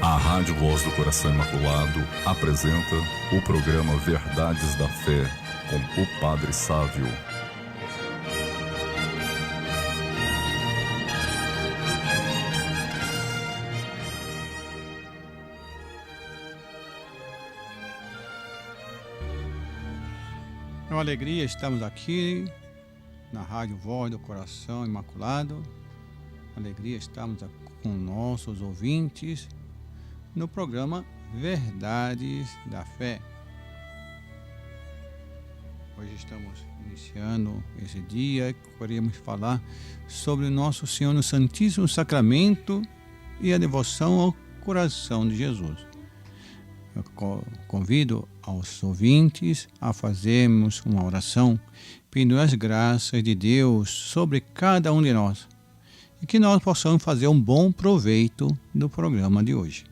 A Rádio Voz do Coração Imaculado apresenta o programa Verdades da Fé, com o Padre Sávio. É uma alegria estarmos aqui na Rádio Voz do Coração Imaculado. Alegria estarmos com nossos ouvintes no programa Verdades da Fé. Hoje estamos iniciando esse dia e queremos falar sobre o Nosso Senhor no Santíssimo Sacramento e a devoção ao coração de Jesus. Eu convido aos ouvintes a fazermos uma oração pedindo as graças de Deus sobre cada um de nós e que nós possamos fazer um bom proveito do programa de hoje.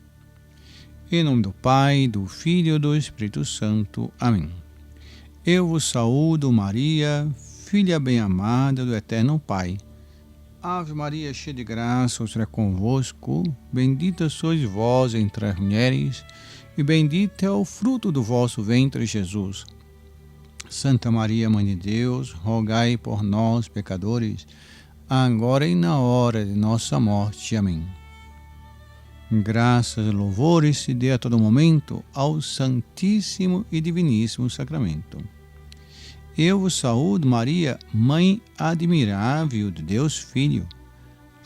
Em nome do Pai, do Filho e do Espírito Santo. Amém. Eu vos saúdo, Maria, filha bem-amada do Eterno Pai. Ave Maria, cheia de graça, o Senhor é convosco. Bendita sois vós entre as mulheres, e bendito é o fruto do vosso ventre, Jesus. Santa Maria, Mãe de Deus, rogai por nós, pecadores, agora e na hora de nossa morte. Amém. Graças e louvores se dê a todo momento ao Santíssimo e Diviníssimo Sacramento. Eu vos saúdo, Maria, Mãe admirável de Deus Filho.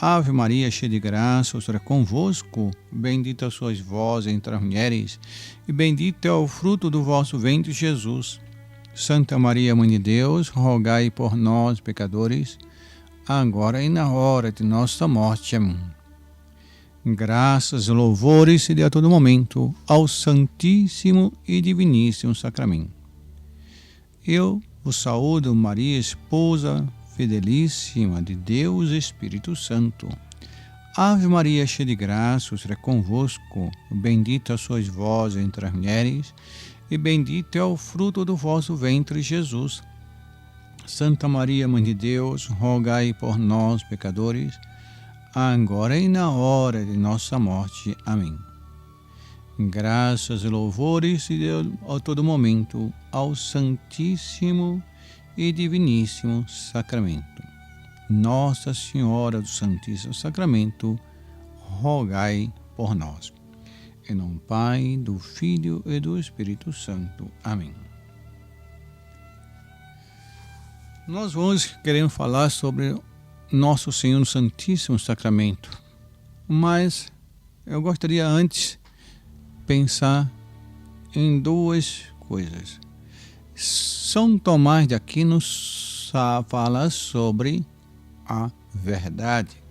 Ave Maria, cheia de graça, o Senhor é convosco. Bendita sois vós entre as mulheres, e bendito é o fruto do vosso ventre, Jesus. Santa Maria, Mãe de Deus, rogai por nós, pecadores, agora e na hora de nossa morte. Amém. Graças e louvores se dê a todo momento ao Santíssimo e Diviníssimo Sacramento. Eu vos saúdo, Maria, esposa fidelíssima de Deus Espírito Santo. Ave Maria, cheia de graça, o Senhor é convosco. Bendita sois vós entre as mulheres, e bendito é o fruto do vosso ventre, Jesus. Santa Maria, Mãe de Deus, rogai por nós, pecadores, agora e na hora de nossa morte. Amém. Graças e louvores se dê a todo momento ao Santíssimo e Diviníssimo Sacramento. Nossa Senhora do Santíssimo Sacramento, rogai por nós. Em nome do Pai, do Filho e do Espírito Santo. Amém. Nós queremos falar sobre Nosso Senhor no Santíssimo Sacramento, mas eu gostaria antes pensar em duas coisas. São Tomás de Aquino fala sobre a verdade.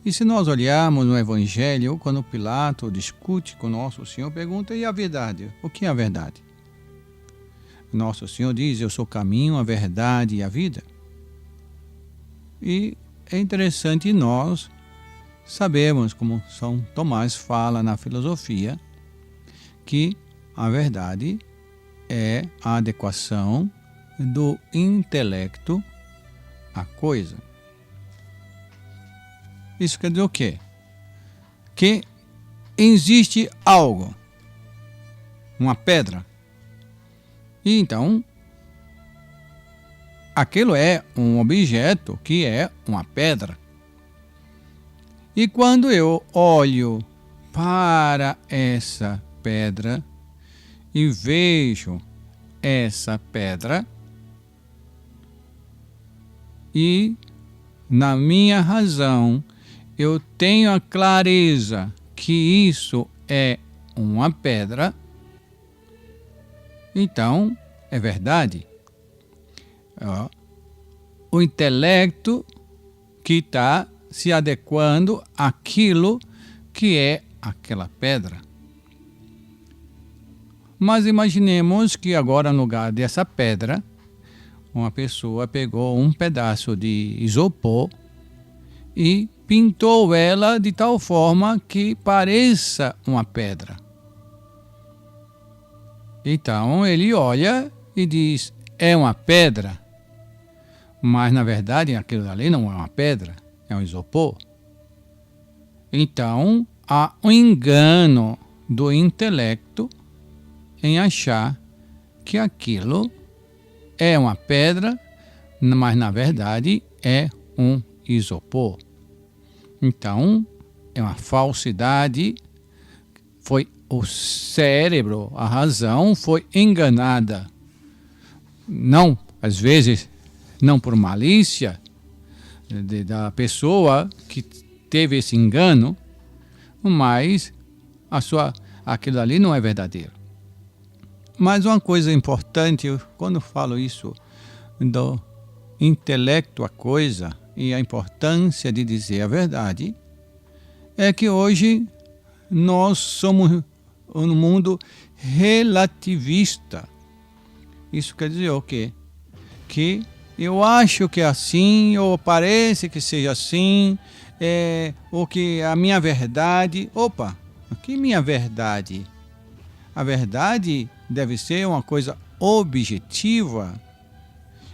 E se nós olharmos no Evangelho, quando Pilato discute com Nosso Senhor, pergunta: e a verdade? O que é a verdade? Nosso Senhor diz: eu sou o caminho, a verdade e a vida. E é interessante nós sabemos, como São Tomás fala na filosofia, que a verdade é a adequação do intelecto à coisa. Isso quer dizer o quê? Que existe algo, uma pedra, e então aquilo é um objeto que é uma pedra. E quando eu olho para essa pedra e vejo essa pedra, e na minha razão eu tenho a clareza que isso é uma pedra, então é verdade. O intelecto que está se adequando àquilo que é aquela pedra. Mas imaginemos que agora, no lugar dessa pedra, uma pessoa pegou um pedaço de isopor e pintou ela de tal forma que pareça uma pedra. Então ele olha e diz: é uma pedra. Mas na verdade aquilo ali não é uma pedra, é um isopor. Então há um engano do intelecto em achar que aquilo é uma pedra, mas na verdade é um isopor. Então, é uma falsidade. Foi o cérebro, a razão foi enganada. Não, às vezes, não por malícia da pessoa que teve esse engano, mas aquilo ali não é verdadeiro. Mas uma coisa importante, quando falo isso do intelecto a coisa e a importância de dizer a verdade, é que hoje nós somos um mundo relativista. Isso quer dizer o quê? Que eu acho que é assim, ou parece que seja assim, ou que a minha verdade... Opa, que minha verdade? A verdade deve ser uma coisa objetiva.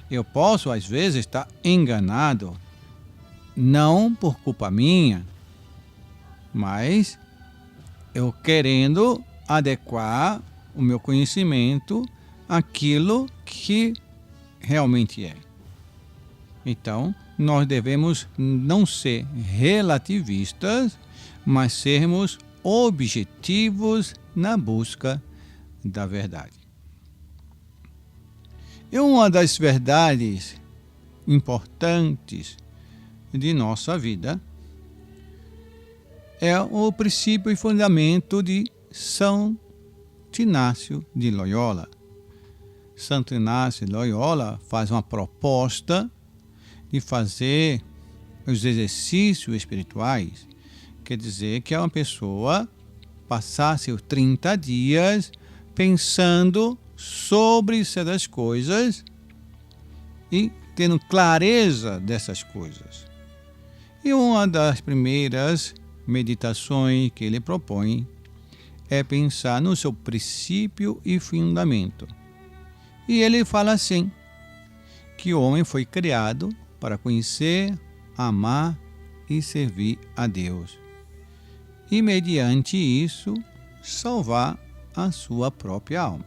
Eu posso, às vezes, estar enganado, não por culpa minha, mas eu querendo adequar o meu conhecimento àquilo que realmente é. Então, nós devemos não ser relativistas, mas sermos objetivos na busca da verdade. E uma das verdades importantes de nossa vida é o princípio e fundamento de São Inácio de Loyola. Santo Inácio de Loyola faz uma proposta de fazer os exercícios espirituais. Quer dizer que é uma pessoa passar seus 30 dias pensando sobre certas coisas e tendo clareza dessas coisas. E uma das primeiras meditações que ele propõe é pensar no seu princípio e fundamento. E ele fala assim, que o homem foi criado para conhecer, amar e servir a Deus. E mediante isso, salvar a sua própria alma.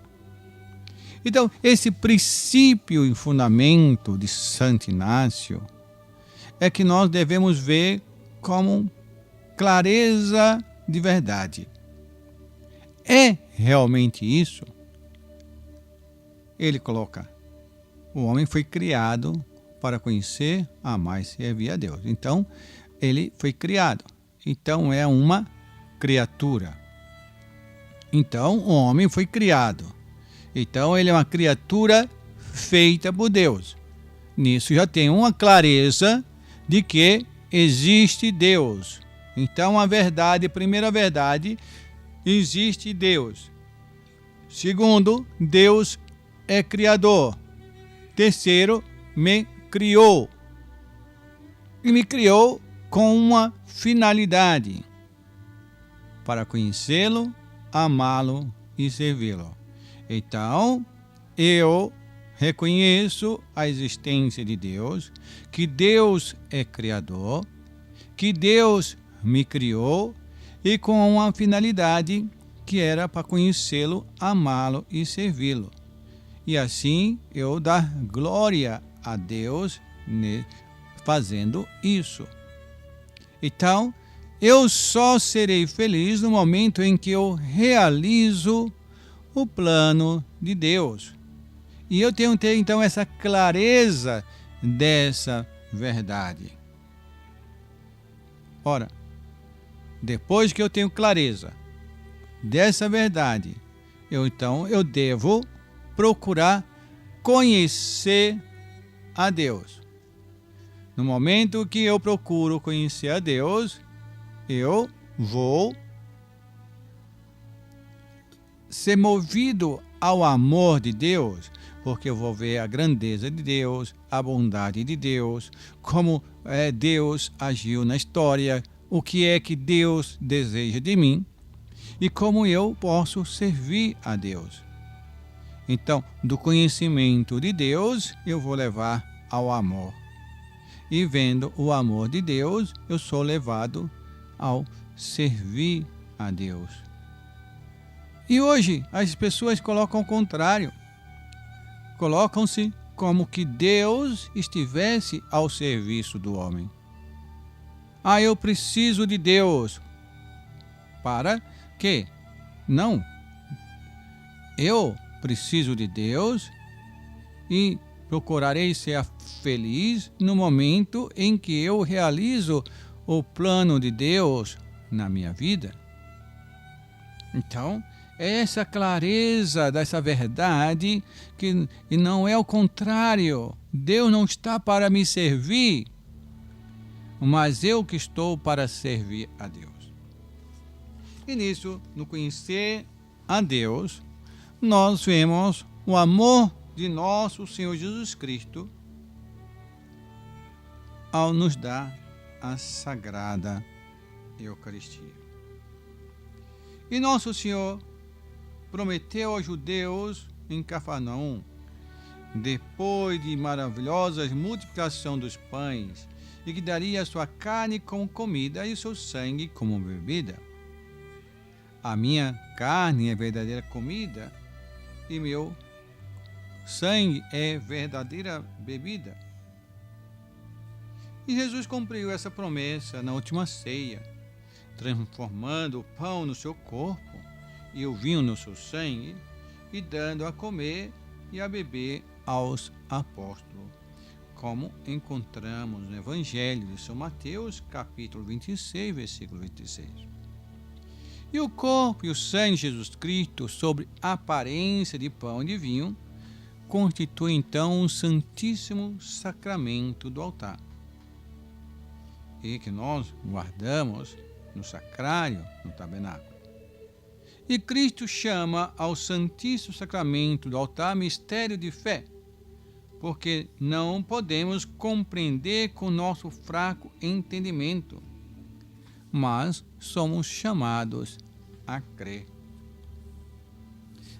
Então, esse princípio e fundamento de Santo Inácio é que nós devemos ver como clareza de verdade. É realmente isso? Ele coloca, o homem foi criado para conhecer, amar e servir a Deus. Então, ele foi criado. Então, é uma criatura. Então, o homem foi criado. Então, ele é uma criatura feita por Deus. Nisso já tem uma clareza de que existe Deus. Então, a verdade, primeira verdade, existe Deus. Segundo, Deus é criador. Terceiro, me criou. E me criou com uma finalidade, para conhecê-lo, amá-lo e servi-lo. Então, eu reconheço a existência de Deus, que Deus é criador, que Deus me criou e com uma finalidade que era para conhecê-lo, amá-lo e servi-lo. E assim eu dar glória a Deus fazendo isso. Então, eu só serei feliz no momento em que eu realizo o plano de Deus. E eu tenho que ter, então, essa clareza dessa verdade. Ora, depois que eu tenho clareza dessa verdade, eu devo procurar conhecer a Deus. No momento que eu procuro conhecer a Deus, eu vou ser movido ao amor de Deus, porque eu vou ver a grandeza de Deus, a bondade de Deus, como Deus agiu na história, o que é que Deus deseja de mim e como eu posso servir a Deus. Então, do conhecimento de Deus, eu vou levar ao amor. E vendo o amor de Deus, eu sou levado ao servir a Deus. E hoje as pessoas colocam o contrário. Colocam-se como que Deus estivesse ao serviço do homem. Eu preciso de Deus. Para quê? Não. Eu preciso de Deus e procurarei ser feliz no momento em que eu realizo o plano de Deus na minha vida. Então, é essa clareza dessa verdade e não é o contrário. Deus não está para me servir, mas eu que estou para servir a Deus. E nisso, no conhecer a Deus, nós vemos o amor de nosso Senhor Jesus Cristo ao nos dar a Sagrada Eucaristia. E nosso Senhor prometeu aos judeus em Cafarnaum, depois de maravilhosas multiplicação dos pães, e que daria a sua carne como comida e o seu sangue como bebida. A minha carne é verdadeira comida e meu sangue é verdadeira bebida. E Jesus cumpriu essa promessa na última ceia, transformando o pão no seu corpo e o vinho no seu sangue, e dando a comer e a beber aos apóstolos, como encontramos no Evangelho de São Mateus, capítulo 26, versículo 26. E o corpo e o sangue de Jesus Cristo, sobre a aparência de pão e de vinho, constitui então um santíssimo sacramento do altar, e que nós guardamos no sacrário, no tabernáculo. E Cristo chama ao Santíssimo Sacramento do altar mistério de fé, porque não podemos compreender com nosso fraco entendimento, mas somos chamados a crer.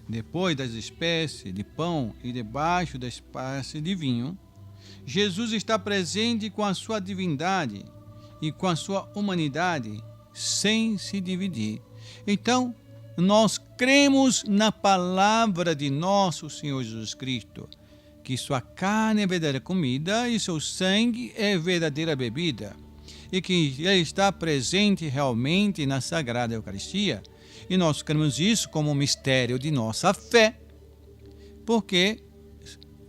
Depois das espécies de pão e debaixo da espécie de vinho, Jesus está presente com a sua divindade e com a sua humanidade, sem se dividir. Então, nós cremos na palavra de nosso Senhor Jesus Cristo, que sua carne é verdadeira comida e seu sangue é verdadeira bebida, e que ele está presente realmente na Sagrada Eucaristia. E nós cremos isso como um mistério de nossa fé, porque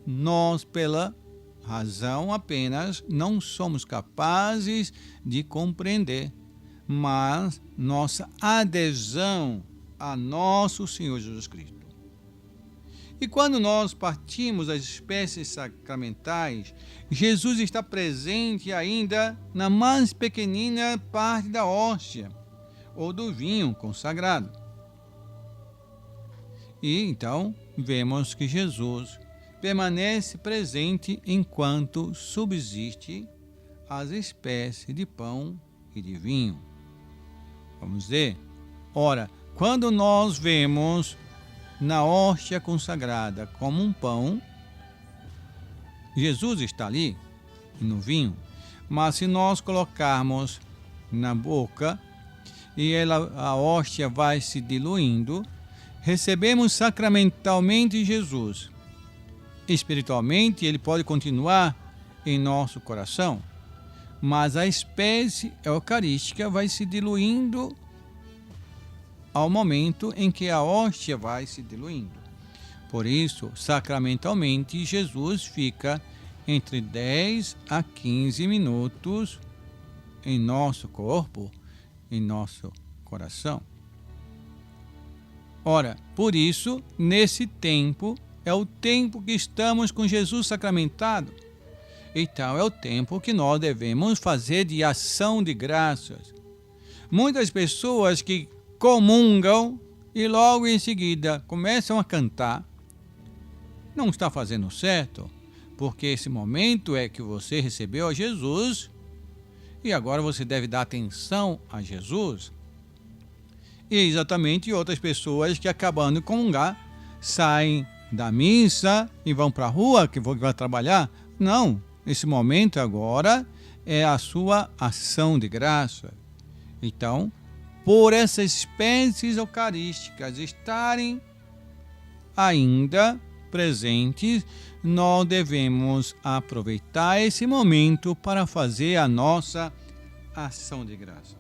nós, pela razão apenas, não somos capazes de compreender, mas nossa adesão a nosso Senhor Jesus Cristo. E quando nós partimos das espécies sacramentais, Jesus está presente ainda na mais pequenina parte da hóstia, ou do vinho consagrado. E então vemos que Jesus permanece presente enquanto subsiste as espécies de pão e de vinho. Vamos ver? Ora, quando nós vemos na hóstia consagrada como um pão, Jesus está ali no vinho, mas se nós colocarmos na boca e a hóstia vai se diluindo, recebemos sacramentalmente Jesus. Espiritualmente, ele pode continuar em nosso coração, mas a espécie eucarística vai se diluindo ao momento em que a hóstia vai se diluindo. Por isso, sacramentalmente, Jesus fica entre 10 a 15 minutos em nosso corpo, em nosso coração. Ora, por isso, nesse tempo, é o tempo que estamos com Jesus sacramentado. Então, é o tempo que nós devemos fazer de ação de graças. Muitas pessoas que comungam e logo em seguida começam a cantar, não está fazendo certo, porque esse momento é que você recebeu a Jesus e agora você deve dar atenção a Jesus. E exatamente outras pessoas que, acabando de comungar, saem da missa e vão para a rua, que vão trabalhar. Não, esse momento agora é a sua ação de graça. Então, por essas espécies eucarísticas estarem ainda presentes, nós devemos aproveitar esse momento para fazer a nossa ação de graça.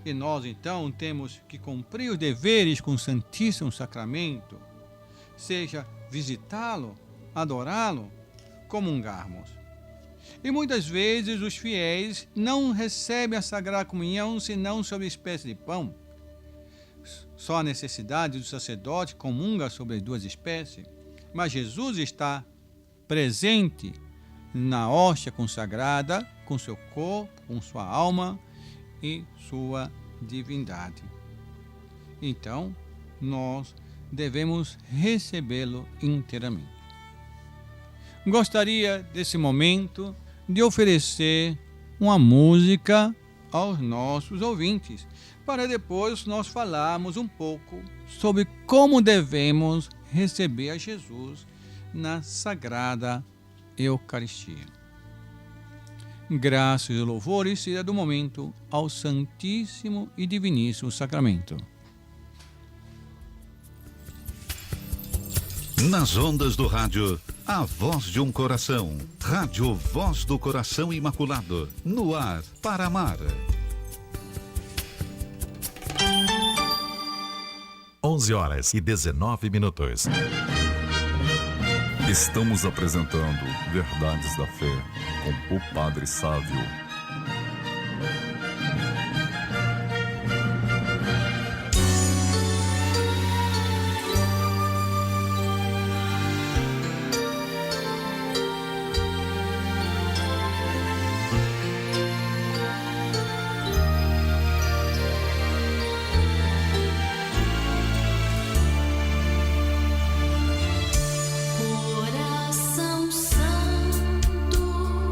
E nós, então, temos que cumprir os deveres com o Santíssimo Sacramento, seja visitá-lo, adorá-lo, comungarmos. E muitas vezes os fiéis não recebem a Sagrada Comunhão senão sob espécie de pão. Só a necessidade do sacerdote comunga sobre as duas espécies, mas Jesus está presente na hóstia consagrada, com seu corpo, com sua alma e sua divindade. Então, nós devemos recebê-lo inteiramente. Gostaria desse momento de oferecer uma música aos nossos ouvintes, para depois nós falarmos um pouco sobre como devemos receber a Jesus na Sagrada Eucaristia. Graças e louvores seja do momento ao Santíssimo e Diviníssimo Sacramento. Nas ondas do rádio, a voz de um coração. Rádio Voz do Coração Imaculado. No ar, para amar. 11h19. Estamos apresentando Verdades da Fé com o Padre Sávio. Coração Santo,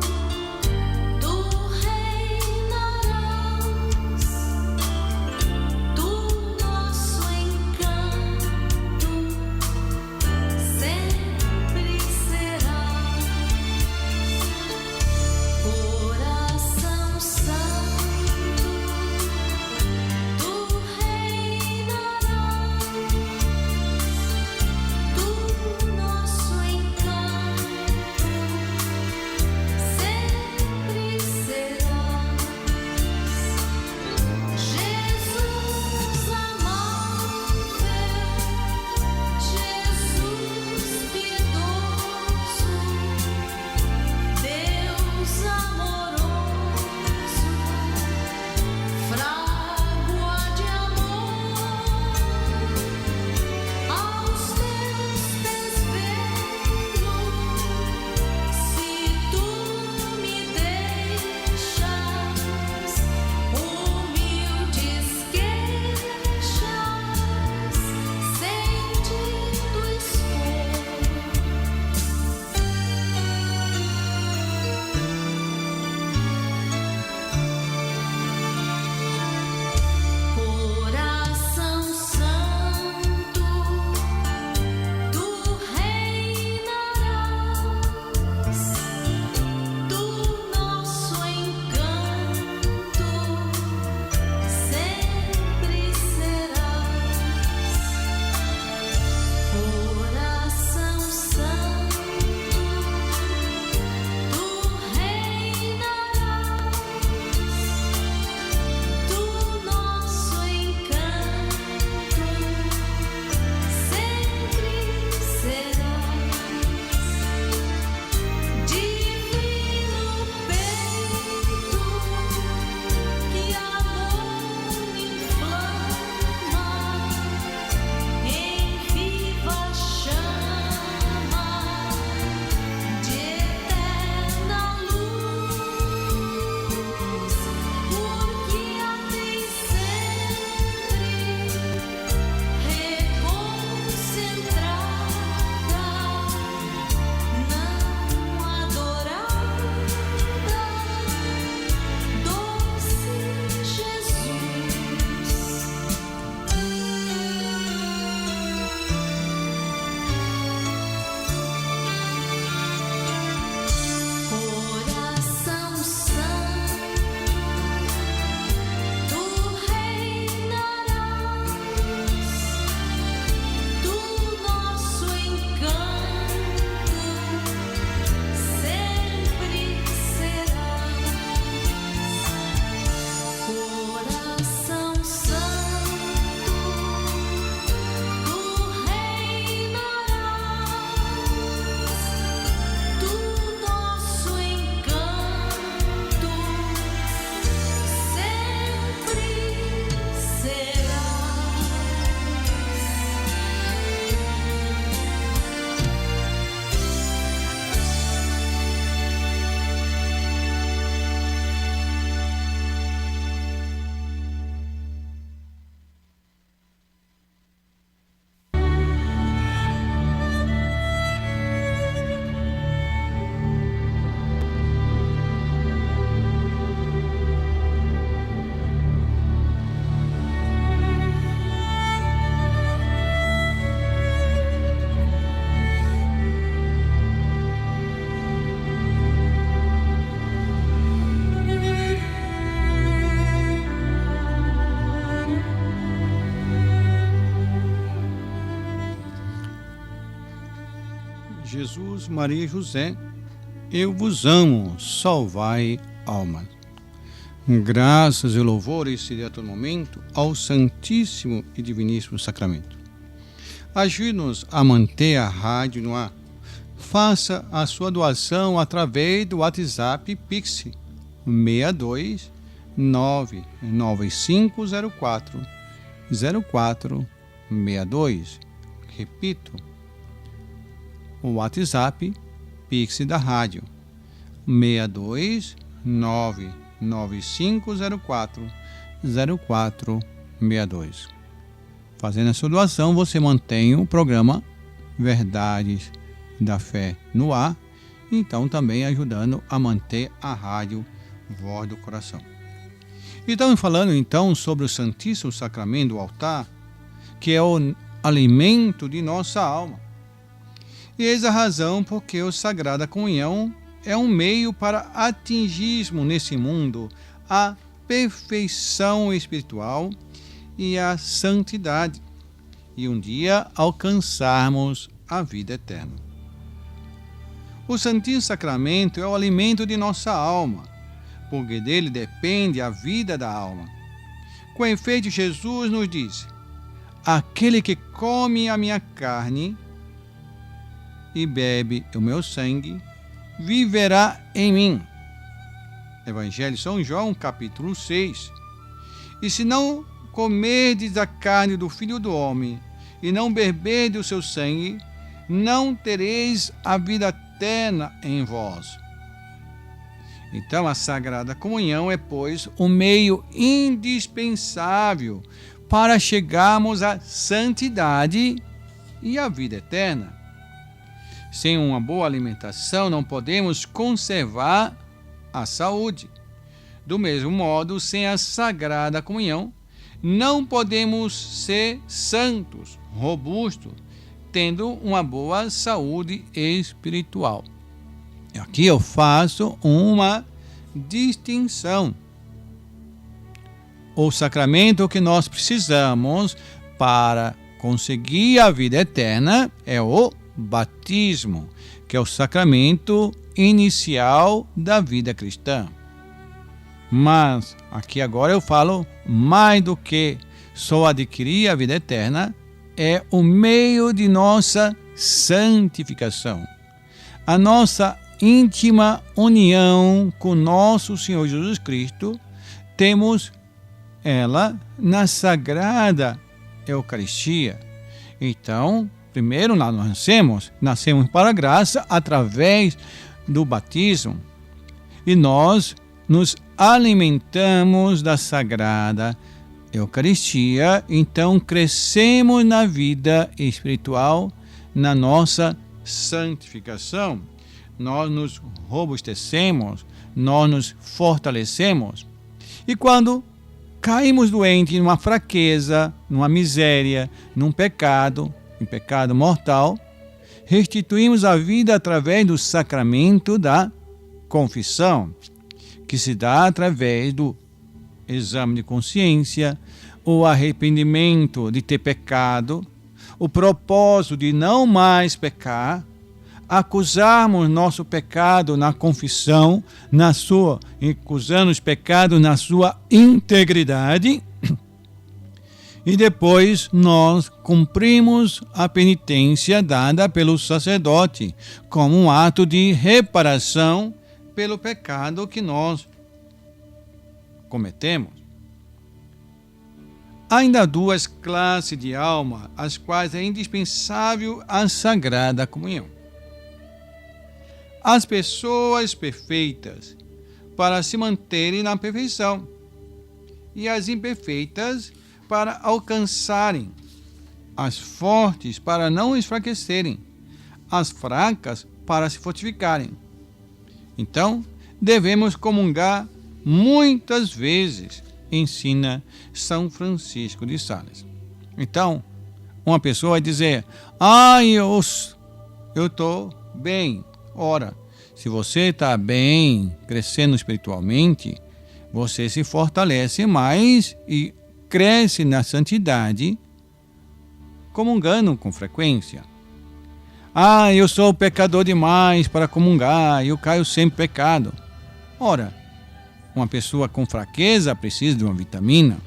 Jesus, Maria e José, eu vos amo, salvai almas. Graças e louvores se dê a todo momento ao Santíssimo e Diviníssimo Sacramento. Ajude-nos a manter a rádio no ar. Faça a sua doação através do WhatsApp Pix 62 99504 0462. Repito, o WhatsApp Pix da rádio 62 99504 0462. Fazendo a sua doação, você mantém o programa Verdades da Fé no ar, então também ajudando a manter a rádio Voz do Coração. E estamos falando então sobre o Santíssimo Sacramento do altar, que é o alimento de nossa alma. E eis a razão porque a Sagrada Comunhão é um meio para atingirmos nesse mundo a perfeição espiritual e a santidade, e um dia alcançarmos a vida eterna. O Santíssimo Sacramento é o alimento de nossa alma, porque dele depende a vida da alma. Com efeito, Jesus nos diz: aquele que come a minha carne e bebe o meu sangue, viverá em mim. Evangelho de São João, capítulo 6. E se não comerdes a carne do Filho do Homem e não beberdes o seu sangue, não tereis a vida eterna em vós. Então a Sagrada Comunhão é, pois, um meio indispensável para chegarmos à santidade e à vida eterna. Sem uma boa alimentação não podemos conservar a saúde. Do mesmo modo, sem a Sagrada Comunhão, não podemos ser santos, robustos, tendo uma boa saúde espiritual. Aqui eu faço uma distinção. O sacramento que nós precisamos para conseguir a vida eterna é o batismo, que é o sacramento inicial da vida cristã. Mas aqui agora eu falo mais do que só adquirir a vida eterna, é o meio de nossa santificação. A nossa íntima união com nosso Senhor Jesus Cristo, temos ela na Sagrada Eucaristia. Então, primeiro nós nascemos para a graça através do batismo, e nós nos alimentamos da Sagrada Eucaristia, então crescemos na vida espiritual, na nossa santificação. Nós nos robustecemos, nós nos fortalecemos. E quando caímos doentes numa fraqueza, numa miséria, num pecado, em pecado mortal, restituímos a vida através do sacramento da confissão, que se dá através do exame de consciência, o arrependimento de ter pecado, o propósito de não mais pecar, acusarmos nosso pecado na confissão, acusando os pecados na sua integridade, e depois nós cumprimos a penitência dada pelo sacerdote, como um ato de reparação pelo pecado que nós cometemos. Há ainda duas classes de alma, as quais é indispensável a Sagrada Comunhão. As pessoas perfeitas, para se manterem na perfeição, e as imperfeitas, para alcançarem, as fortes, para não enfraquecerem, as fracas, para se fortificarem. Então, devemos comungar muitas vezes, ensina São Francisco de Sales. Então, uma pessoa vai dizer: eu estou bem. Ora, se você está bem, crescendo espiritualmente, você se fortalece mais e cresce na santidade, comungando com frequência. Eu sou pecador demais para comungar, eu caio sempre em pecado. Ora, uma pessoa com fraqueza precisa de uma vitamina.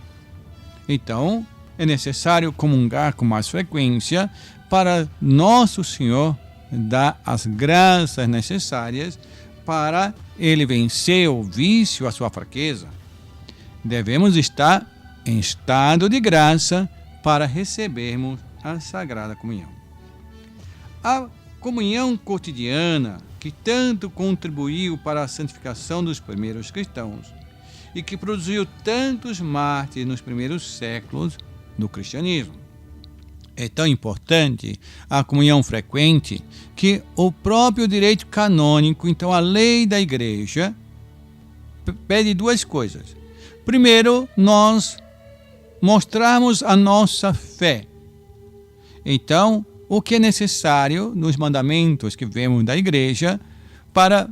Então, é necessário comungar com mais frequência para Nosso Senhor dar as graças necessárias para ele vencer o vício, a sua fraqueza. Devemos estar em estado de graça para recebermos a Sagrada Comunhão. A comunhão cotidiana, que tanto contribuiu para a santificação dos primeiros cristãos e que produziu tantos mártires nos primeiros séculos do cristianismo. É tão importante a comunhão frequente que o próprio direito canônico, então a lei da igreja, pede duas coisas. Primeiro, nós mostrarmos a nossa fé. Então, o que é necessário nos mandamentos que vemos da igreja para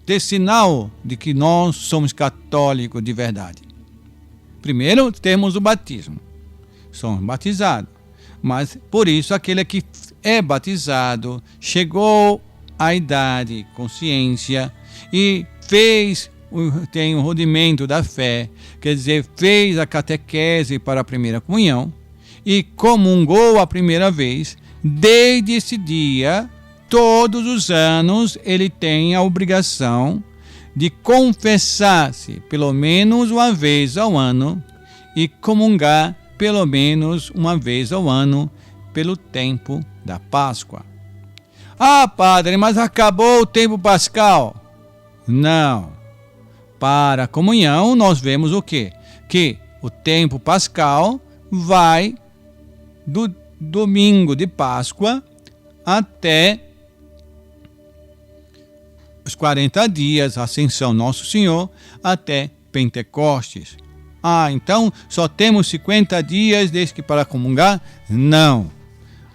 ter sinal de que nós somos católicos de verdade? Primeiro, temos o batismo. Somos batizados. Mas, por isso, aquele que é batizado, chegou à idade, consciência, e tem o rudimento da fé, quer dizer, fez a catequese para a primeira comunhão, e comungou a primeira vez, desde esse dia, todos os anos, ele tem a obrigação de confessar-se pelo menos uma vez ao ano e comungar pelo menos uma vez ao ano pelo tempo da Páscoa. Padre, mas acabou o tempo pascal. Não. Para a comunhão nós vemos o quê? Que o tempo pascal vai do domingo de Páscoa até os 40 dias, Ascensão Nosso Senhor, até Pentecostes. Então só temos 50 dias desde que para comungar? Não.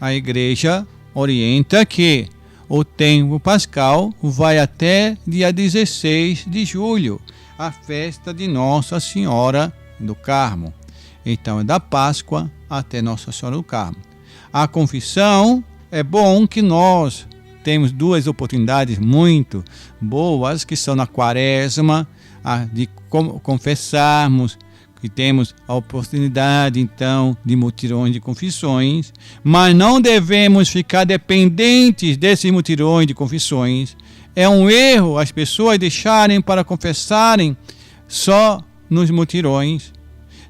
A igreja orienta que o tempo pascal vai até dia 16 de julho, a festa de Nossa Senhora do Carmo. Então é da Páscoa até Nossa Senhora do Carmo. A confissão, é bom que nós temos duas oportunidades muito boas, que são na Quaresma, de confessarmos, que temos a oportunidade, então, de mutirões de confissões, mas não devemos ficar dependentes desses mutirões de confissões. É um erro as pessoas deixarem para confessarem só nos mutirões,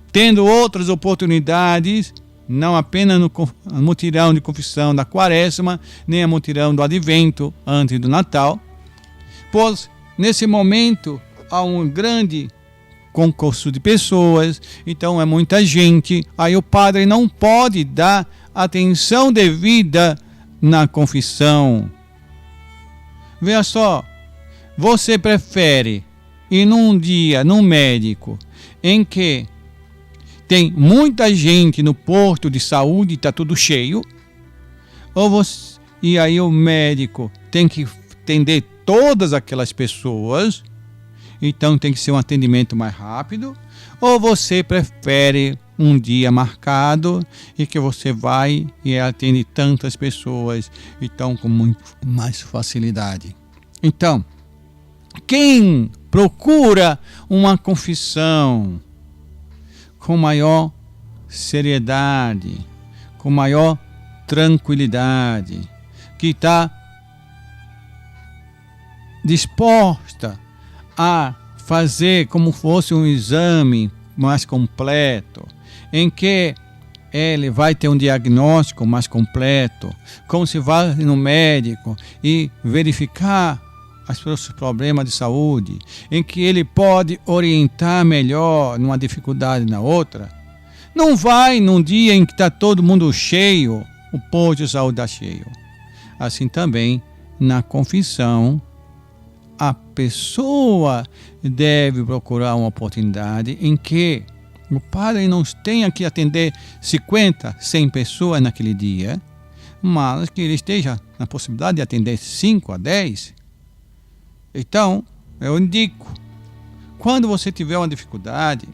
tendo outras oportunidades, não apenas no mutirão de confissão da Quaresma, nem a mutirão do Advento, antes do Natal, pois, nesse momento, há um grande concurso de pessoas, então é muita gente, aí o padre não pode dar atenção devida na confissão. Veja só, você prefere ir num dia, num médico, em que tem muita gente no posto de saúde e está tudo cheio, e aí o médico tem que atender todas aquelas pessoas, então tem que ser um atendimento mais rápido, ou você prefere um dia marcado e que você vai e atende tantas pessoas, então com muito mais facilidade. Então, quem procura uma confissão com maior seriedade, com maior tranquilidade, que está disposta a fazer como fosse um exame mais completo, em que ele vai ter um diagnóstico mais completo, como se vai no médico e verificar os seus problemas de saúde, em que ele pode orientar melhor numa dificuldade na outra. Não vai num dia em que está todo mundo cheio, o posto de saúde está cheio. Assim também na confissão, a pessoa deve procurar uma oportunidade em que o padre não tenha que atender 50, 100 pessoas naquele dia, mas que ele esteja na possibilidade de atender 5 a 10. Então, eu indico, quando você tiver uma dificuldade,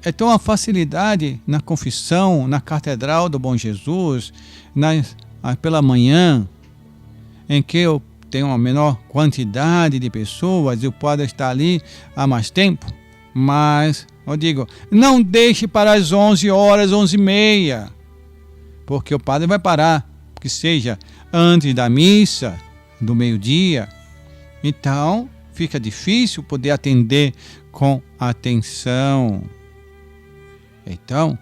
então a facilidade na confissão, na Catedral do Bom Jesus, pela manhã, em que eu tenho uma menor quantidade de pessoas e o padre está ali há mais tempo, mas eu digo, não deixe para as 11 horas, 11h30, porque o padre vai parar, que seja antes da missa, do meio-dia. Então, fica difícil poder atender com atenção. Então,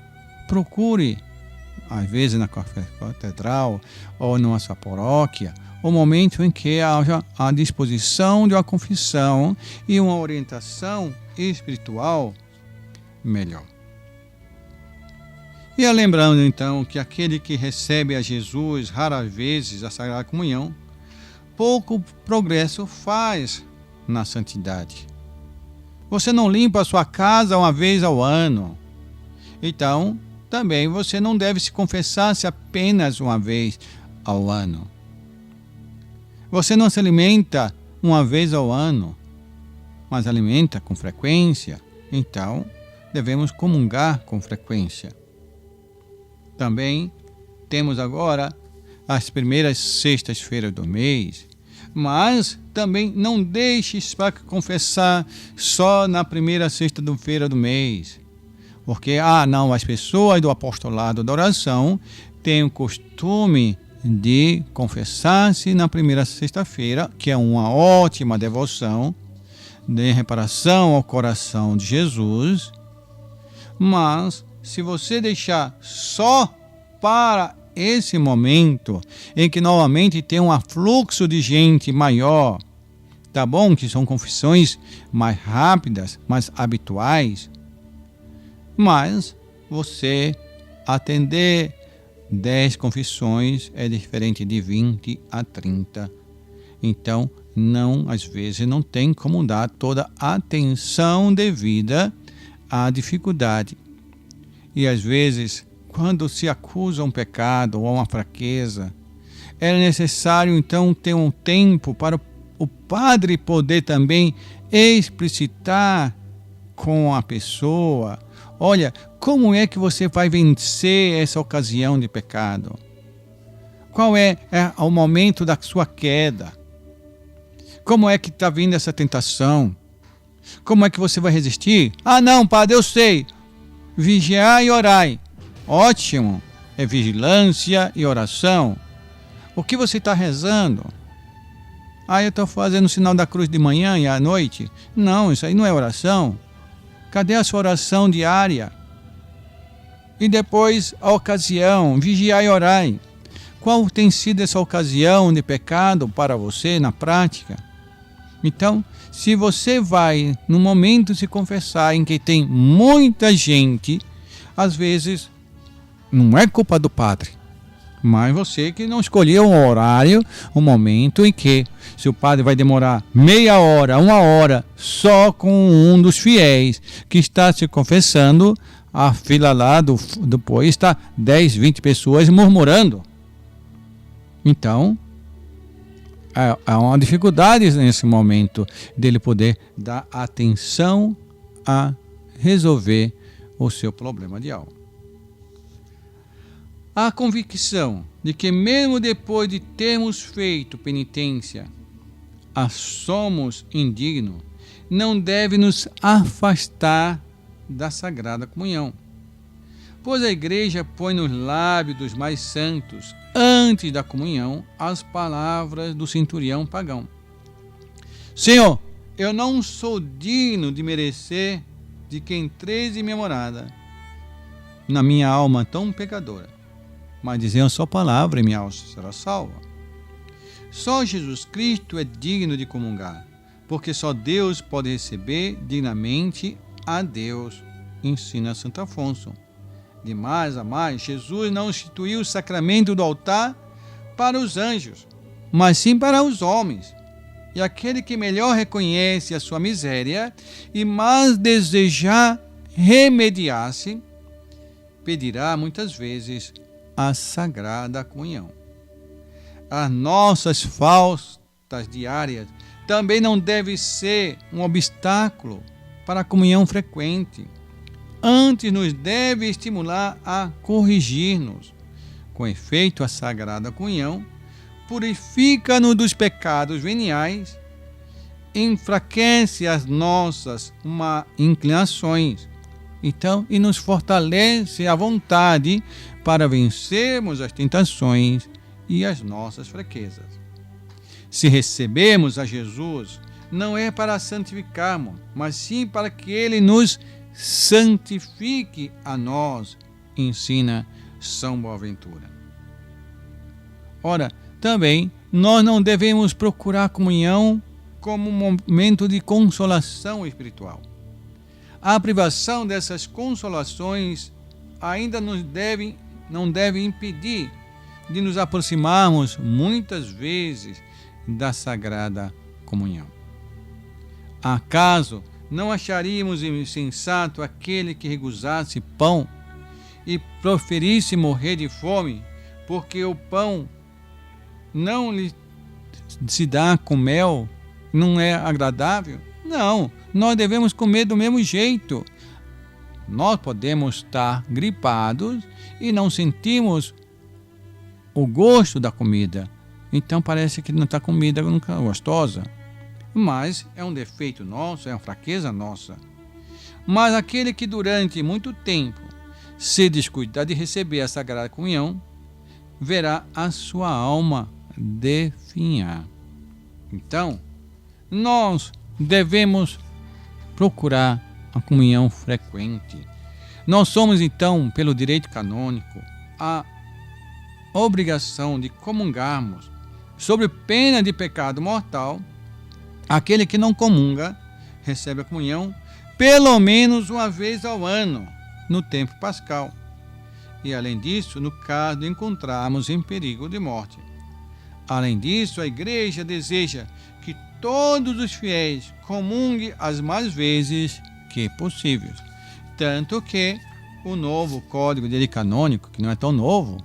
procure, às vezes na catedral ou na sua paróquia, o momento em que haja a disposição de uma confissão e uma orientação espiritual melhor. E lembrando então que aquele que recebe a Jesus raras vezes a Sagrada Comunhão, pouco progresso faz na santidade. Você não limpa a sua casa uma vez ao ano. Então, também você não deve se confessar-se apenas uma vez ao ano. Você não se alimenta uma vez ao ano, mas alimenta com frequência. Então, devemos comungar com frequência. Também temos agora as primeiras sextas-feiras do mês, mas também não deixes para confessar só na primeira sexta-feira do mês. Porque, as pessoas do apostolado da oração têm o costume de confessar-se na primeira sexta-feira, que é uma ótima devoção de reparação ao coração de Jesus. Mas, se você deixar só para esse momento, em que novamente tem um afluxo de gente maior, tá bom? Que são confissões mais rápidas, mais habituais, mas você atender 10 confissões é diferente de 20 a 30. Então, às vezes não tem como dar toda a atenção devida à dificuldade. E às vezes, quando se acusa um pecado ou uma fraqueza, é necessário então ter um tempo para o padre poder também explicitar com a pessoa: olha, como é que você vai vencer essa ocasião de pecado? Qual é o momento da sua queda? Como é que está vindo essa tentação? Como é que você vai resistir? Não, padre, eu sei. Vigiai e orai. Ótimo. É vigilância e oração. O que você está rezando? Eu estou fazendo o sinal da cruz de manhã e à noite. Não, isso aí não é oração. Cadê a sua oração diária? E depois a ocasião, vigiai e orai. Qual tem sido essa ocasião de pecado para você na prática? Então, se você vai no momento se confessar em que tem muita gente, às vezes não é culpa do padre, mas você que não escolheu um horário, um momento em que, se o padre vai demorar meia hora, 1 hora, só com um dos fiéis que está se confessando, a fila lá depois está 10, 20 pessoas murmurando. Então, há uma dificuldade nesse momento dele poder dar atenção a resolver o seu problema de alma. A convicção de que mesmo depois de termos feito penitência, somos indignos, não deve nos afastar da Sagrada Comunhão. Pois a Igreja põe nos lábios dos mais santos, antes da comunhão, as palavras do centurião pagão: Senhor, eu não sou digno de merecer de que entreis em minha morada, na minha alma tão pecadora, mas dizei a sua palavra e minha alma será salva. Só Jesus Cristo é digno de comungar, porque só Deus pode receber dignamente a Deus, ensina Santo Afonso. De mais a mais, Jesus não instituiu o sacramento do altar para os anjos, mas sim para os homens. E aquele que melhor reconhece a sua miséria e mais desejar remediar-se, pedirá muitas vezes a Sagrada Comunhão. As nossas faltas diárias também não devem ser um obstáculo para a comunhão frequente. Antes nos deve estimular a corrigir-nos. Com efeito, a Sagrada Comunhão purifica-nos dos pecados veniais, enfraquece as nossas má inclinações, então, e nos fortalece a vontade para vencermos as tentações e as nossas fraquezas. Se recebemos a Jesus, não é para santificarmos, mas sim para que Ele nos santifique a nós, ensina São Boaventura. Ora, também, nós não devemos procurar comunhão como um momento de consolação espiritual. A privação dessas consolações ainda não deve impedir de nos aproximarmos muitas vezes da Sagrada Comunhão. Acaso não acharíamos insensato aquele que recusasse pão e preferisse morrer de fome, porque o pão não lhe se dá com mel, não é agradável? Não, nós devemos comer do mesmo jeito. Nós podemos estar gripados e não sentimos o gosto da comida. Então parece que não está comida nunca gostosa. Mas é um defeito nosso, é uma fraqueza nossa. Mas aquele que durante muito tempo se descuidar de receber a Sagrada Comunhão, verá a sua alma definhar. Então, nós devemos procurar a comunhão frequente. Nós somos, então, pelo direito canônico, a obrigação de comungarmos, sob pena de pecado mortal. Aquele que não comunga recebe a comunhão pelo menos uma vez ao ano, no tempo pascal. E, além disso, no caso de encontrarmos em perigo de morte. Além disso, a Igreja deseja que todos os fiéis comunguem as mais vezes que possível. Tanto que o novo Código de Direito Canônico, que não é tão novo,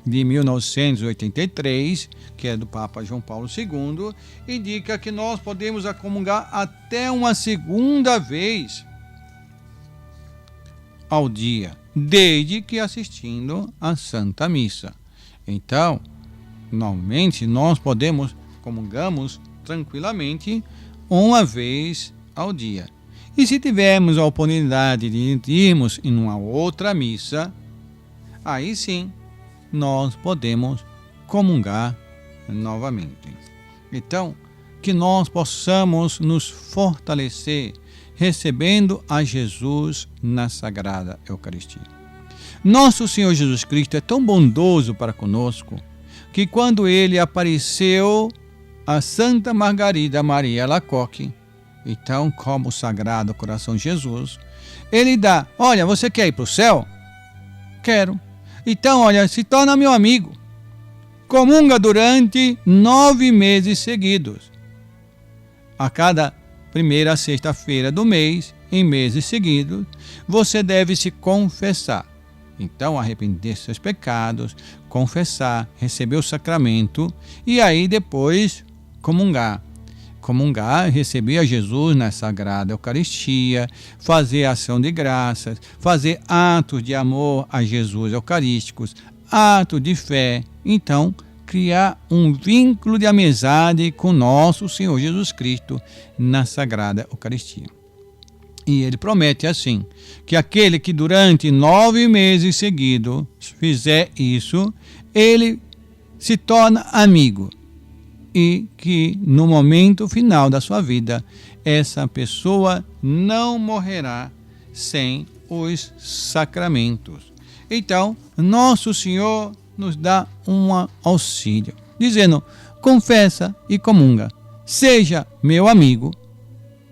de 1983, que é do Papa João Paulo II, indica que nós podemos comungar até uma segunda vez ao dia, desde que assistindo à Santa Missa. Então, normalmente nós comungamos tranquilamente uma vez ao dia. E se tivermos a oportunidade de irmos em uma outra missa, aí sim nós podemos comungar novamente. Então, que nós possamos nos fortalecer recebendo a Jesus na Sagrada Eucaristia. Nosso Senhor Jesus Cristo é tão bondoso para conosco que quando ele apareceu a Santa Margarida Maria Alacoque, então, como o Sagrado Coração de Jesus, ele dá: olha, você quer ir para o céu? Quero. Então, olha, se torna meu amigo. Comunga durante 9 meses seguidos. A cada primeira sexta-feira do mês, em meses seguidos, você deve se confessar. Então, arrepender seus pecados, confessar, receber o sacramento e aí depois comungar. Comungar, receber a Jesus na Sagrada Eucaristia, fazer ação de graças, fazer atos de amor a Jesus eucarísticos, atos de fé. Então, criar um vínculo de amizade com nosso Senhor Jesus Cristo na Sagrada Eucaristia. E ele promete assim, que aquele que durante 9 meses seguidos fizer isso, ele se torna amigo. E que no momento final da sua vida, essa pessoa não morrerá sem os sacramentos. Então, nosso Senhor nos dá um auxílio, dizendo: confessa e comunga, seja meu amigo,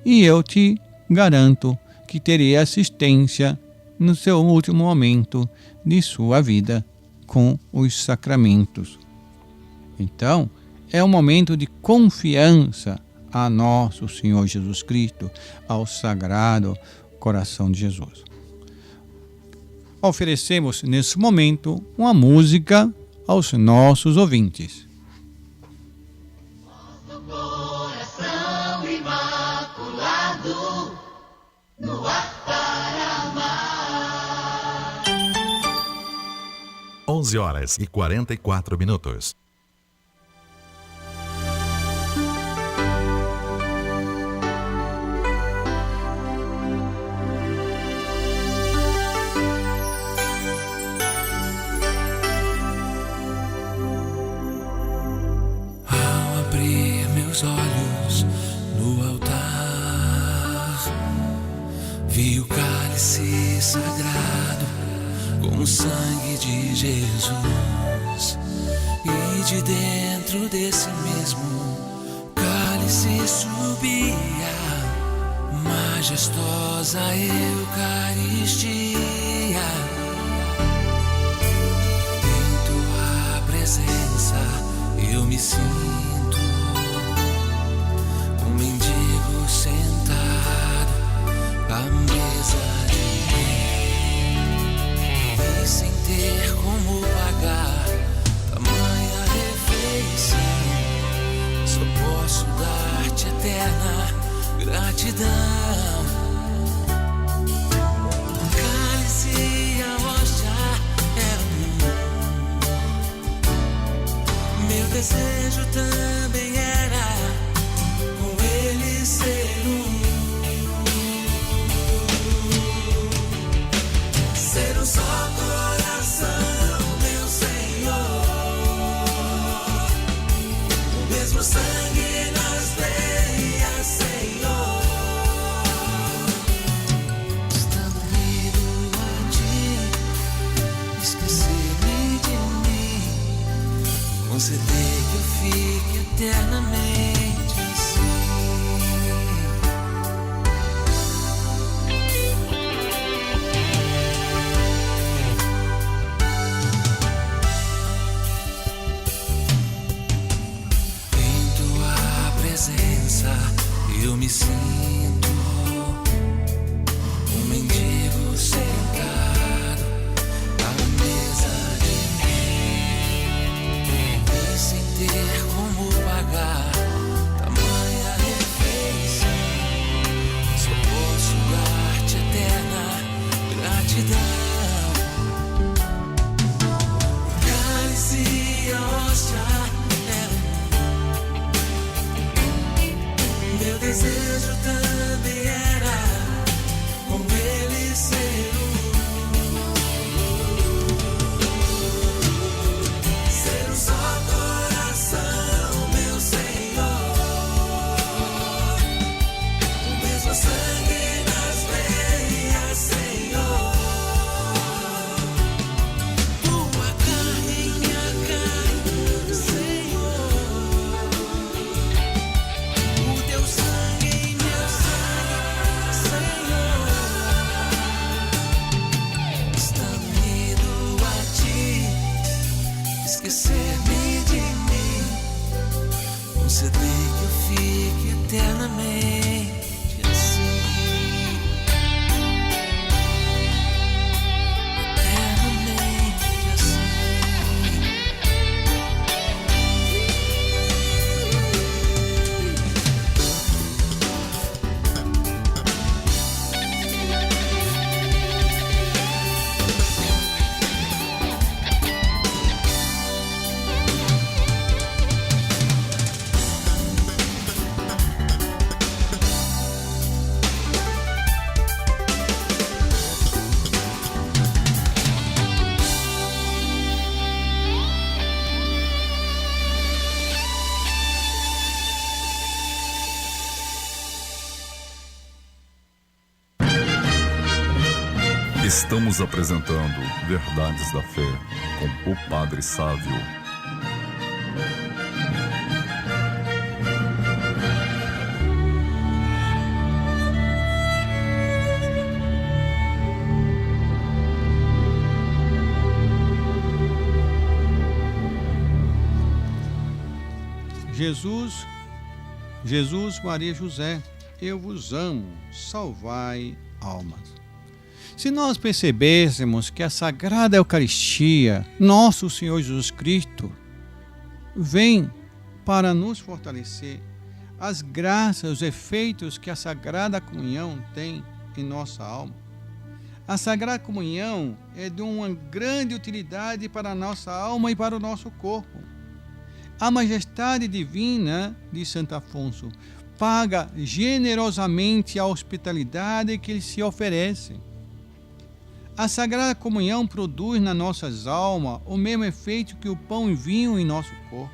e eu te garanto que terei assistência no seu último momento de sua vida com os sacramentos. Então, é um momento de confiança a nosso Senhor Jesus Cristo, ao Sagrado Coração de Jesus. Oferecemos nesse momento uma música aos nossos ouvintes. Nosso coração imaculado, no ar para amar. 11h44. meus olhos no altar, vi o cálice sagrado com o sangue de Jesus, e de dentro desse mesmo cálice subia majestosa Eucaristia. Em tua presença eu me sinto um mendigo sentado à mesa de rei, e sem ter como pagar tamanha refeição, só posso dar-te eterna gratidão. O cálice e a hóstia eram meu desejo também era com ele ser ser um só coração, meu Senhor, o mesmo sangue nas veias, Senhor, estando unido a ti, esquecer-me de mim, conceder que eu fique eternamente assim. Em tua presença eu me sinto um mendigo sentado à mesa de rei, e sem ter como pagar tamanha refeição, só posso dar-te eterna gratidão. O cálice e a hóstia eram meu desejo também era com ele ser ser um só coração, meu Senhor, o mesmo sangue nas veias, Senhor, tua carne e minha carne, Senhor, o teu sangue e meu sangue, Senhor, estando unido a ti, esquecer-me de mim, conceder que eu fique eternamente assim, eternamente assim. Estamos apresentando Verdades da Fé com o Padre Sávio. Jesus, Maria e José, eu vos amo, salvai almas. Se nós percebêssemos que a Sagrada Eucaristia, nosso Senhor Jesus Cristo, vem para nos fortalecer, as graças, os efeitos que a Sagrada Comunhão tem em nossa alma. A Sagrada Comunhão é de uma grande utilidade para a nossa alma e para o nosso corpo. A majestade divina de Santo Afonso paga generosamente a hospitalidade que lhe se oferece. A Sagrada Comunhão produz nas nossas almas o mesmo efeito que o pão e vinho em nosso corpo.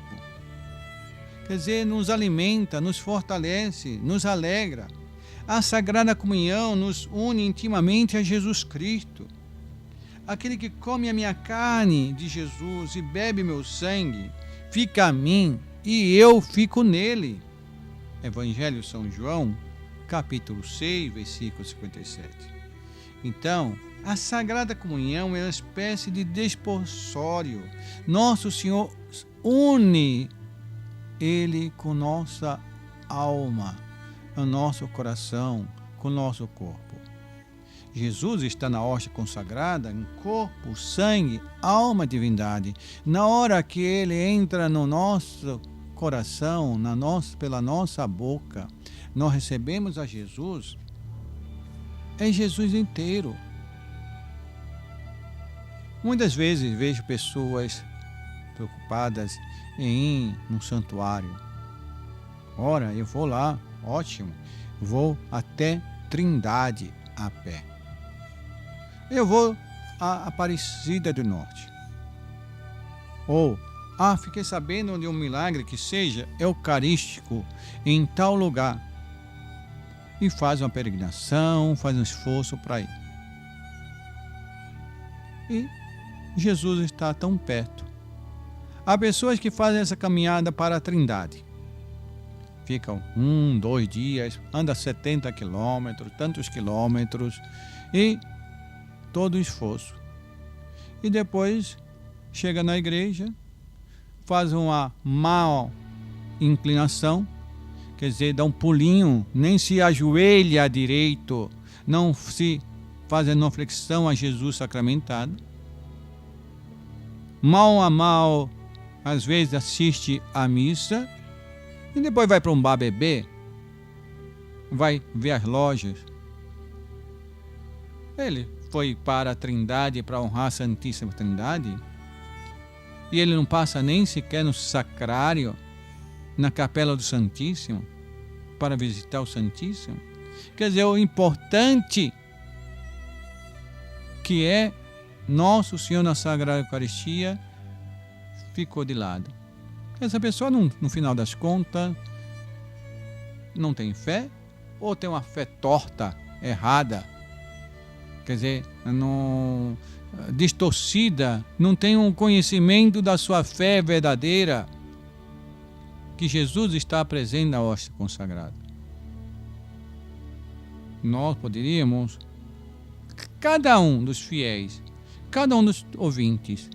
Quer dizer, nos alimenta, nos fortalece, nos alegra. A Sagrada Comunhão nos une intimamente a Jesus Cristo. Aquele que come a minha carne de Jesus e bebe meu sangue, fica a mim e eu fico nele. Evangelho de São João, capítulo 6, versículo 57. Então, a Sagrada Comunhão é uma espécie de desposório. Nosso Senhor une Ele com nossa alma, o nosso coração, com o nosso corpo. Jesus está na hóstia consagrada em corpo, sangue, alma e divindade. Na hora que Ele entra no nosso coração, pela nossa boca, nós recebemos a Jesus, é Jesus inteiro. Muitas vezes vejo pessoas preocupadas em ir num santuário. Ora, eu vou lá, ótimo, vou até Trindade a pé. Eu vou a Aparecida do Norte. Ou, fiquei sabendo de um milagre que seja eucarístico em tal lugar. E faz uma peregrinação, faz um esforço para ir. E Jesus está tão perto. Há pessoas que fazem essa caminhada para a Trindade. Ficam 2 dias, anda 70 quilômetros, tantos quilômetros, e todo o esforço. E depois chega na igreja, faz uma má inclinação, quer dizer, dá um pulinho, nem se ajoelha direito, não se faz uma flexão a Jesus sacramentado. Mal a mal, às vezes assiste à missa, e depois vai para um bar beber, vai ver as lojas. Ele foi para a Trindade para honrar a Santíssima Trindade, e ele não passa nem sequer no sacrário, na capela do Santíssimo, para visitar o Santíssimo. Quer dizer, o importante que é Nosso Senhor na Sagrada Eucaristia ficou de lado. Essa pessoa, no final das contas, não tem fé, ou tem uma fé torta, errada, quer dizer, não, distorcida, não tem um conhecimento da sua fé verdadeira, que Jesus está presente na hóstia consagrada. Nós poderíamos, cada um dos fiéis, cada um dos ouvintes,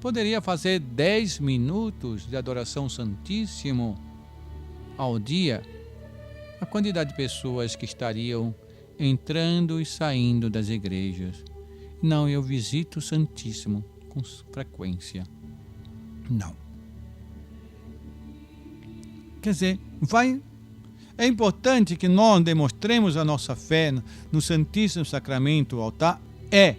poderia fazer 10 minutos de adoração santíssimo ao dia. A quantidade de pessoas que estariam entrando e saindo das igrejas. Não, eu visito o Santíssimo com frequência. Não. Quer dizer, é importante que nós demonstremos a nossa fé no Santíssimo Sacramento, o altar. É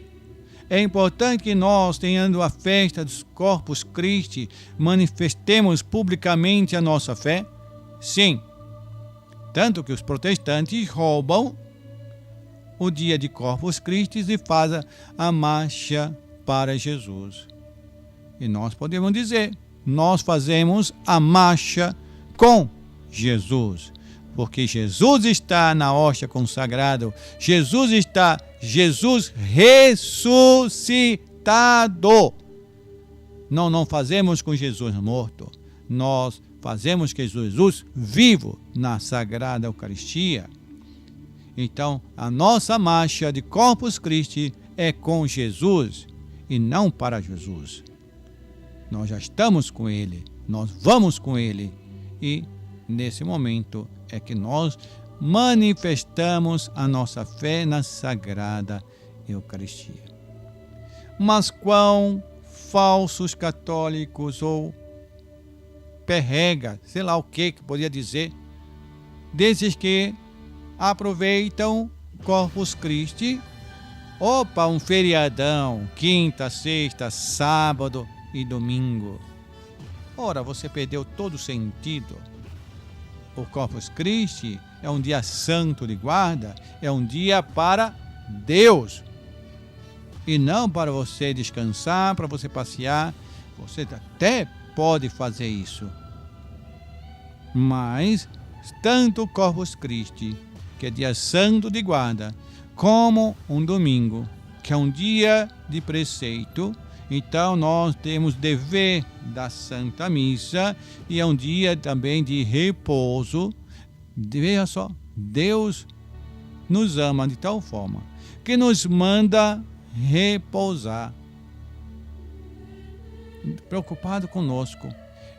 importante que nós, tendo a festa dos Corpus Christi, manifestemos publicamente a nossa fé? Sim. Tanto que os protestantes roubam o dia de Corpus Christi e fazem a marcha para Jesus. E nós podemos dizer, nós fazemos a marcha com Jesus. Porque Jesus está na hóstia consagrada, Jesus ressuscitado. Não fazemos com Jesus morto, nós fazemos com Jesus vivo na Sagrada Eucaristia. Então, a nossa marcha de Corpus Christi é com Jesus e não para Jesus. Nós já estamos com Ele, nós vamos com Ele, e nesse momento é que nós manifestamos a nossa fé na Sagrada Eucaristia. Mas quão falsos católicos ou perrega, sei lá o que poderia dizer, desses que aproveitam Corpus Christi, um feriadão, quinta, sexta, sábado e domingo. Ora, você perdeu todo o sentido. O Corpus Christi é um dia santo de guarda, é um dia para Deus. E não para você descansar, para você passear. Você até pode fazer isso. Mas tanto o Corpus Christi, que é dia santo de guarda, como um domingo, que é um dia de preceito, então nós temos dever da Santa Missa e é um dia também de repouso. Veja só, Deus nos ama de tal forma que nos manda repousar, preocupado conosco.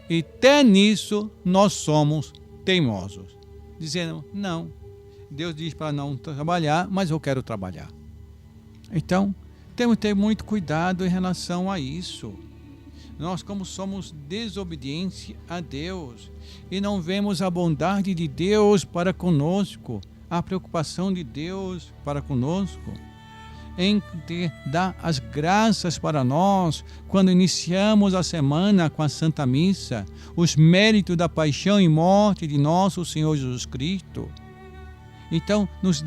E até nisso nós somos teimosos, dizendo, não, Deus diz para não trabalhar, mas eu quero trabalhar. Então, temos que ter muito cuidado em relação a isso. Nós, como somos desobedientes a Deus e não vemos a bondade de Deus para conosco, a preocupação de Deus para conosco, em dar as graças para nós quando iniciamos a semana com a Santa Missa, os méritos da paixão e morte de nosso Senhor Jesus Cristo. Então, nos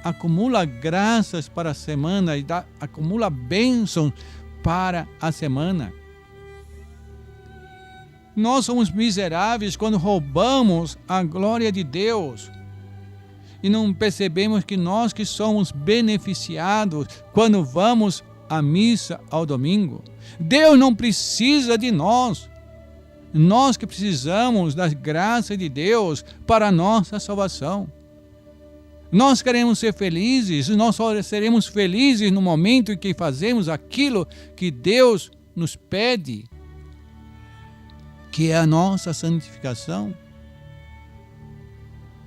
acumula graças para a semana e acumula bênçãos para a semana. Nós somos miseráveis quando roubamos a glória de Deus e não percebemos que nós que somos beneficiados quando vamos à missa ao domingo. Deus não precisa de nós. Nós que precisamos das graças de Deus para a nossa salvação. Nós queremos ser felizes, nós só seremos felizes no momento em que fazemos aquilo que Deus nos pede, que é a nossa santificação.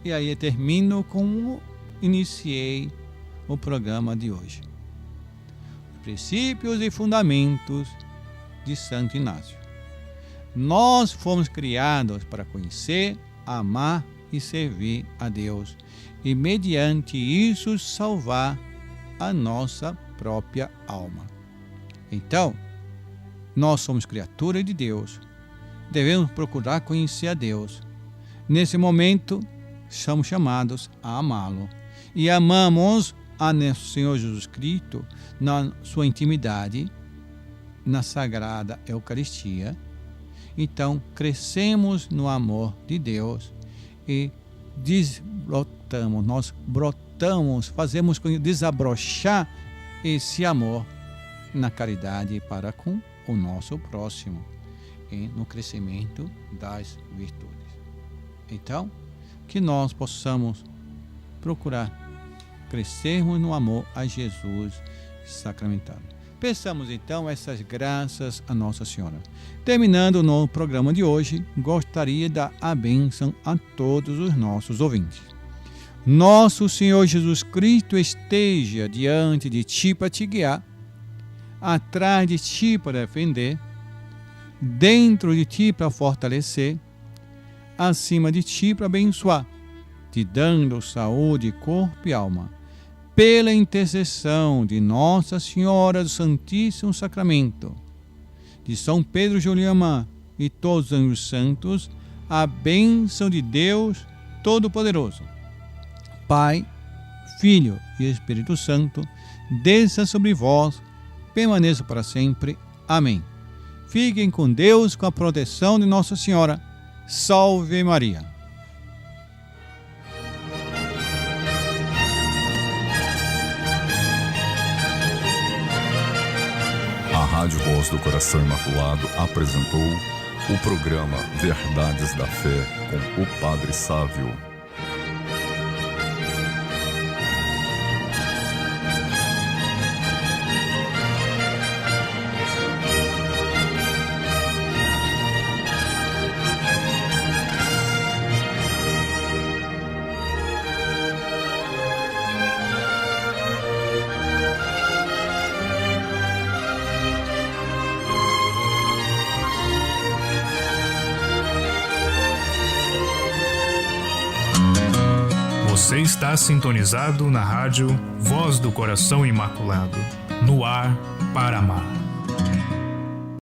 E aí eu termino como iniciei o programa de hoje. Princípios e fundamentos de Santo Inácio. Nós fomos criados para conhecer, amar e servir a Deus e mediante isso salvar a nossa própria alma. Então, nós somos criaturas de Deus, devemos procurar conhecer a Deus. Nesse momento, somos chamados a amá-lo e amamos a nosso Senhor Jesus Cristo na sua intimidade, na Sagrada Eucaristia. Então, crescemos no amor de Deus e nós brotamos, fazemos desabrochar esse amor na caridade para com o nosso próximo e no crescimento das virtudes. Então, que nós possamos procurar crescermos no amor a Jesus sacramentado. Peçamos então essas graças a Nossa Senhora. Terminando no programa de hoje, gostaria de dar a bênção a todos os nossos ouvintes. Nosso Senhor Jesus Cristo esteja diante de ti para te guiar, atrás de ti para defender, dentro de ti para fortalecer, acima de ti para abençoar, te dando saúde, corpo e alma. Pela intercessão de Nossa Senhora do Santíssimo Sacramento, de São Pedro Julião e todos os anjos santos, a bênção de Deus Todo-Poderoso, Pai, Filho e Espírito Santo, desça sobre vós, permaneça para sempre. Amém. Fiquem com Deus, com a proteção de Nossa Senhora. Salve Maria. A Rádio Voz do Coração Imaculado apresentou o programa Verdades da Fé com o Padre Sávio. Você está sintonizado na rádio Voz do Coração Imaculado, no ar para amar.